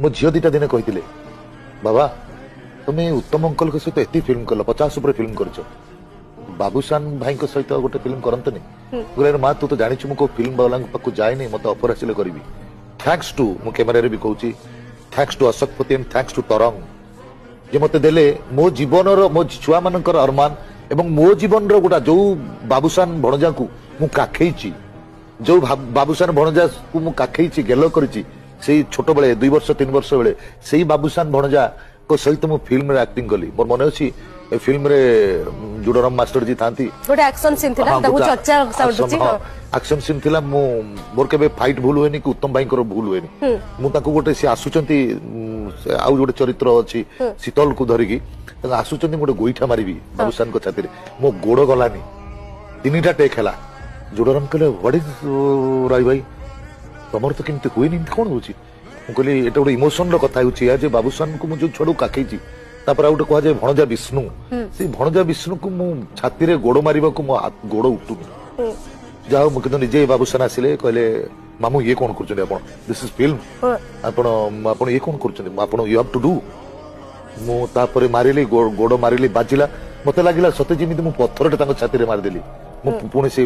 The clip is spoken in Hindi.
मो झील दीटा दिन कही बाबा तुम्हें उत्तम अंकल के सहित एति फिल्म कल 50 ऊपर फिल्म कर बाबूशान भाई सहित गोटे फिल्म करतनी बोले माँ तू तो जानी मो फिल्म वाला पाक जाए मत ऑफर आसिले करी थैंक्स टू मो कैमेरा भी कहूँ thanks to Ashokpati and thanks to Tarang जे मते देले मो जीवन मो छुआ मानकर अरमान एवं मो जीवन गोटा जो बाबूशान भणजा को मु काखई जो बाबूशान भणजा को मु काखई गेल करी छोट बेले 2 वर्ष 3 वर्ष बेले से बाबूशान भणजा को सहित मु फिल्म रे एक्टिंग कली मोर मन अछि ए फिल्म रे जुडरम मास्टर जी थांती गोटे एक्शन सीन थिला ताकू चर्चा साउंड एक्शन सीन थिला मु मोर केबे फाइट भूल होएनी कि उत्तम भाई को भूल होएनी मु ताकू गोटे से आसुचंती आउ गोटे चरित्र अछि शीतल को धरिकी आसुचंती गोटे गोईठा मारिबी बाबूशान को छाती रे मो गोड़ गलानी 3टा टेक हला जुडरम कहले व्हाट इज राय भाई तमर तो केमती होएनी कोन होची मु कहली एटा गोटे इमोशन रो कथा होची जे बाबूशान को मु जो छोडू काखई तापर आउट कह जाए भणजा विष्णु से भणजा विष्णु को मु छाती रे गोड़ मारिबा को मो गोड़ उठुनी जाओ मु किंतु निजे बाबूशान आसिले कहले मामू ये कौन करछन आपण दिस इज फिल्म आपण ये कौन करछन आपण यू हैव टू डू मु तापर मारिली गोड़ मारिली बाजिला मते लागिला सते जेमिति मु पत्थरटे तांको छाती रे मार देली मु पुणी से